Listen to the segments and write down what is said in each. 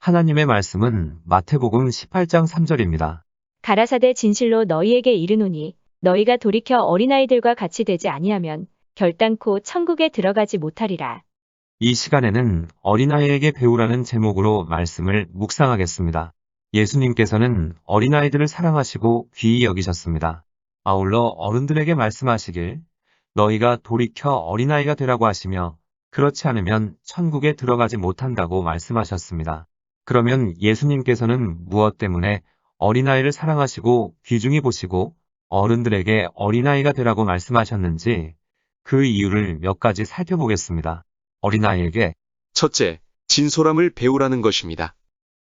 하나님의 말씀은 마태복음 18장 3절입니다. 가라사대 진실로 너희에게 이르노니 너희가 돌이켜 어린아이들과 같이 되지 아니하면 결단코 천국에 들어가지 못하리라. 이 시간에는 어린아이에게 배우라는 제목으로 말씀을 묵상하겠습니다. 예수님께서는 어린아이들을 사랑하시고 귀히 여기셨습니다. 아울러 어른들에게 말씀하시길 너희가 돌이켜 어린아이가 되라고 하시며 그렇지 않으면 천국에 들어가지 못한다고 말씀하셨습니다. 그러면 예수님께서는 무엇 때문에 어린아이를 사랑하시고 귀중히 보시고 어른들에게 어린아이가 되라고 말씀하셨는지 그 이유를 몇 가지 살펴보겠습니다. 어린아이에게 첫째, 진솔함을 배우라는 것입니다.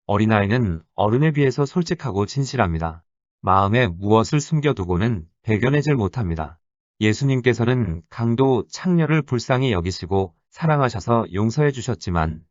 어린아이는 어른에 비해서 솔직하고 진실합니다. 마음에 무엇을 숨겨두고는 배겨내질 못합니다. 예수님께서는 강도 창녀를 불쌍히 여기시고 사랑하셔서 용서해 주셨지만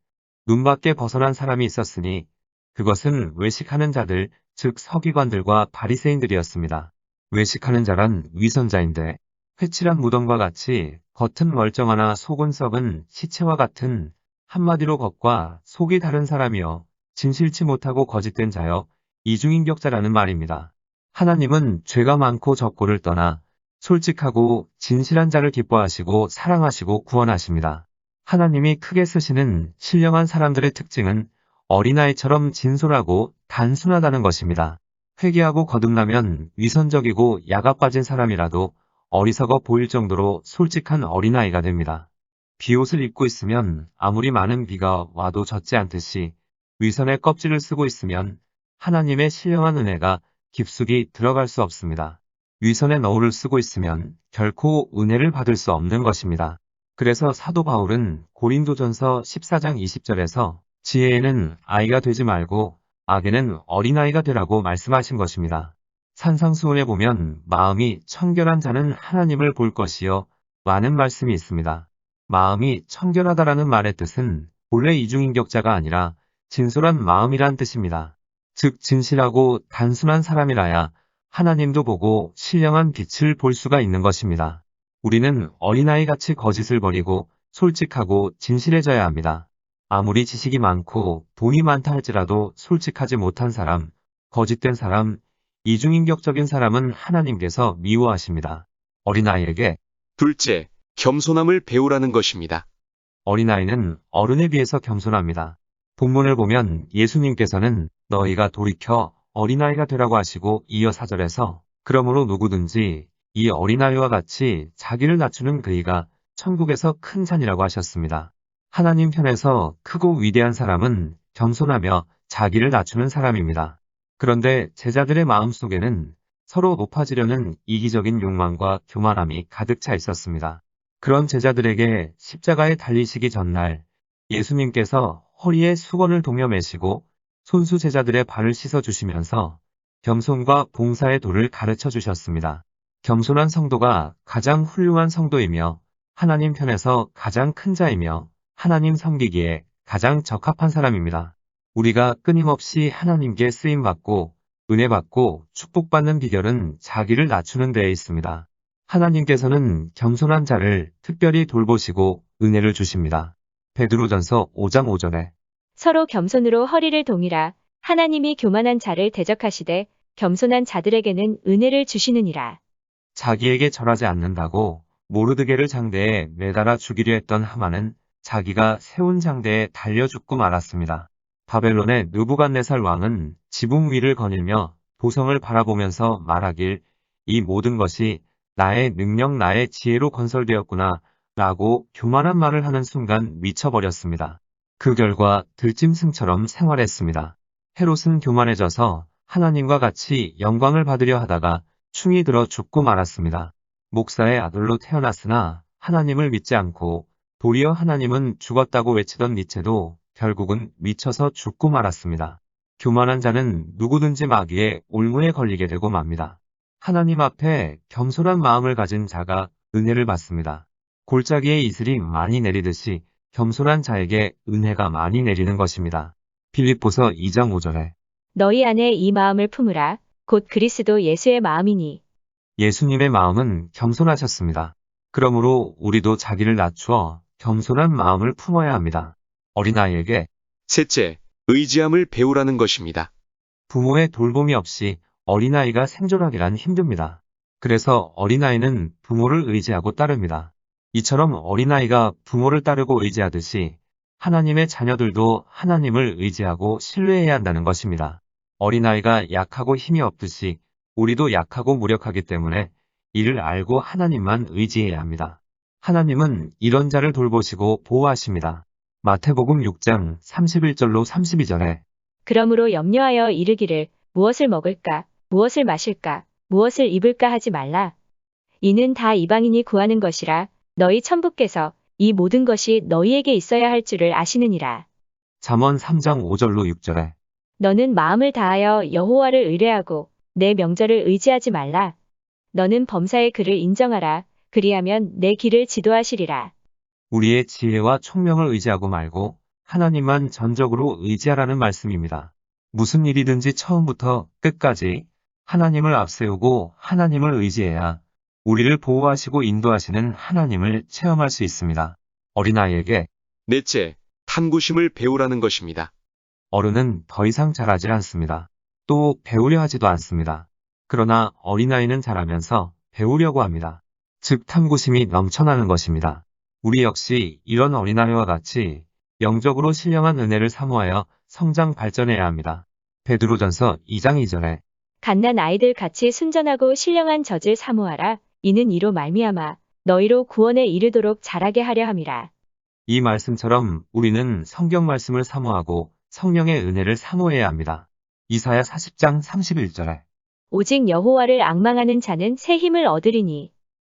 눈밖에 벗어난 사람이 있었으니 그것은 외식하는 자들, 즉 서기관들과 바리새인들이었습니다. 외식하는 자란 위선자인데 회칠한 무덤과 같이 겉은 멀쩡하나 속은 썩은 시체와 같은 한마디로 겉과 속이 다른 사람이여 진실치 못하고 거짓된 자여 이중인격자라는 말입니다. 하나님은 죄가 많고 적고를 떠나 솔직하고 진실한 자를 기뻐하시고 사랑하시고 구원하십니다. 하나님이 크게 쓰시는 신령한 사람들의 특징은 어린아이처럼 진솔하고 단순하다는 것입니다. 회개하고 거듭나면 위선적이고 야가 빠진 사람이라도 어리석어 보일 정도로 솔직한 어린아이가 됩니다. 비옷을 입고 있으면 아무리 많은 비가 와도 젖지 않듯이 위선의 껍질을 쓰고 있으면 하나님의 신령한 은혜가 깊숙이 들어갈 수 없습니다. 위선의 너울을 쓰고 있으면 결코 은혜를 받을 수 없는 것입니다. 그래서 사도 바울은 고린도전서 14장 20절에서 지혜에는 아이가 되지 말고 악에는 어린아이가 되라고 말씀하신 것입니다. 산상수훈에 보면 마음이 청결한 자는 하나님을 볼 것이요 라는 말씀이 있습니다. 마음이 청결하다라는 말의 뜻은 본래 이중인격자가 아니라 진솔한 마음이란 뜻입니다. 즉 진실하고 단순한 사람이라야 하나님도 보고 신령한 빛을 볼 수가 있는 것입니다. 우리는 어린아이같이 거짓을 버리고 솔직하고 진실해져야 합니다. 아무리 지식이 많고 돈이 많다 할지라도 솔직하지 못한 사람, 거짓된 사람, 이중인격적인 사람은 하나님께서 미워하십니다. 어린아이에게 둘째, 겸손함을 배우라는 것입니다. 어린아이는 어른에 비해서 겸손합니다. 본문을 보면 예수님께서는 너희가 돌이켜 어린아이가 되라고 하시고 이어 4절에서 그러므로 누구든지 이 어린아이와 같이 자기를 낮추는 그이가 천국에서 큰 산이라고 하셨습니다. 하나님 편에서 크고 위대한 사람은 겸손하며 자기를 낮추는 사람입니다. 그런데 제자들의 마음속에는 서로 높아지려는 이기적인 욕망과 교만함이 가득 차 있었습니다. 그런 제자들에게 십자가에 달리시기 전날 예수님께서 허리에 수건을 동여 매시고 손수 제자들의 발을 씻어주시면서 겸손과 봉사의 도를 가르쳐 주셨습니다. 겸손한 성도가 가장 훌륭한 성도이며 하나님 편에서 가장 큰 자이며 하나님 섬기기에 가장 적합한 사람입니다. 우리가 끊임없이 하나님께 쓰임받고 은혜받고 축복받는 비결은 자기를 낮추는 데에 있습니다. 하나님께서는 겸손한 자를 특별히 돌보시고 은혜를 주십니다. 베드로전서 5장 5절에 서로 겸손으로 허리를 동이라. 하나님이 교만한 자를 대적하시되 겸손한 자들에게는 은혜를 주시느니라. 자기에게 절하지 않는다고 모르드게를 장대에 매달아 죽이려 했던 하만은 자기가 세운 장대에 달려 죽고 말았습니다. 바벨론의 느부갓네살 왕은 지붕 위를 거닐며 도성을 바라보면서 말하길 이 모든 것이 나의 능력 나의 지혜로 건설되었구나 라고 교만한 말을 하는 순간 미쳐버렸습니다. 그 결과 들짐승처럼 생활했습니다. 헤롯은 교만해져서 하나님과 같이 영광을 받으려 하다가 충이 들어 죽고 말았습니다. 목사의 아들로 태어났으나 하나님을 믿지 않고 도리어 하나님은 죽었다고 외치던 니체도 결국은 미쳐서 죽고 말았습니다. 교만한 자는 누구든지 마귀의 올무에 걸리게 되고 맙니다. 하나님 앞에 겸손한 마음을 가진 자가 은혜를 받습니다. 골짜기에 이슬이 많이 내리듯이 겸손한 자에게 은혜가 많이 내리는 것입니다. 빌립보서 2장 5절에 너희 안에 이 마음을 품으라. 곧 그리스도 예수의 마음이니. 예수님의 마음은 겸손하셨습니다. 그러므로 우리도 자기를 낮추어 겸손한 마음을 품어야 합니다. 어린아이에게 셋째, 의지함을 배우라는 것입니다. 부모의 돌봄이 없이 어린아이가 생존하기란 힘듭니다. 그래서 어린아이는 부모를 의지하고 따릅니다. 이처럼 어린아이가 부모를 따르고 의지하듯이 하나님의 자녀들도 하나님을 의지하고 신뢰해야 한다는 것입니다. 어린아이가 약하고 힘이 없듯이 우리도 약하고 무력하기 때문에 이를 알고 하나님만 의지해야 합니다. 하나님은 이런 자를 돌보시고 보호하십니다. 마태복음 6장 31절로 32절에 그러므로 염려하여 이르기를 무엇을 먹을까, 무엇을 마실까, 무엇을 입을까 하지 말라. 이는 다 이방인이 구하는 것이라 너희 천부께서 이 모든 것이 너희에게 있어야 할 줄을 아시느니라. 잠언 3장 5절로 6절에 너는 마음을 다하여 여호와를 의뢰하고 내 명절을 의지하지 말라. 너는 범사의 그를 인정하라. 그리하면 내 길을 지도하시리라. 우리의 지혜와 총명을 의지하고 말고 하나님만 전적으로 의지하라는 말씀입니다. 무슨 일이든지 처음부터 끝까지 하나님을 앞세우고 하나님을 의지해야 우리를 보호하시고 인도하시는 하나님을 체험할 수 있습니다. 어린아이에게 넷째, 탐구심을 배우라는 것입니다. 어른은 더 이상 잘하지 않습니다. 또 배우려 하지도 않습니다. 그러나 어린아이는 자라면서 배우려고 합니다. 즉 탐구심이 넘쳐나는 것입니다. 우리 역시 이런 어린아이와 같이 영적으로 신령한 은혜를 사모하여 성장 발전해야 합니다. 베드로전서 2장 2절에 갓난 아이들 같이 순전하고 신령한 젖을 사모하라. 이는 이로 말미암아 너희로 구원에 이르도록 자라게 하려 함이라. 이 말씀처럼 우리는 성경 말씀을 사모하고 성령의 은혜를 사모해야 합니다. 이사야 40장 31절에 오직 여호와를 앙망하는 자는 새 힘을 얻으리니.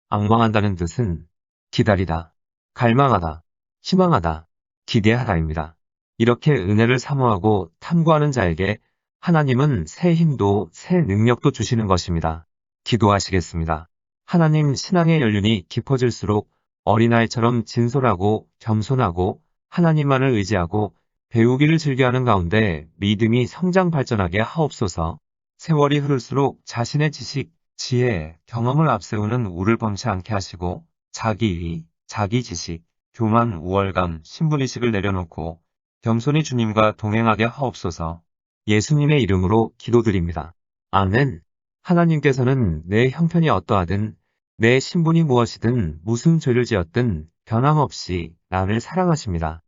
앙망한다는 뜻은 기다리다, 갈망하다, 희망하다, 기대하다입니다. 이렇게 은혜를 사모하고 탐구하는 자에게 하나님은 새 힘도 새 능력도 주시는 것입니다. 기도하시겠습니다. 하나님 신앙의 연륜이 깊어질수록 어린아이처럼 진솔하고 겸손하고 하나님만을 의지하고 배우기를 즐겨하는 가운데 믿음이 성장 발전하게 하옵소서. 세월이 흐를수록 자신의 지식, 지혜, 경험을 앞세우는 우를 범치 않게 하시고 자기의, 자기 지식, 교만, 우월감, 신분의식을 내려놓고 겸손히 주님과 동행하게 하옵소서. 예수님의 이름으로 기도드립니다. 아멘. 하나님께서는 내 형편이 어떠하든 내 신분이 무엇이든 무슨 죄를 지었든 변함없이 나를 사랑하십니다.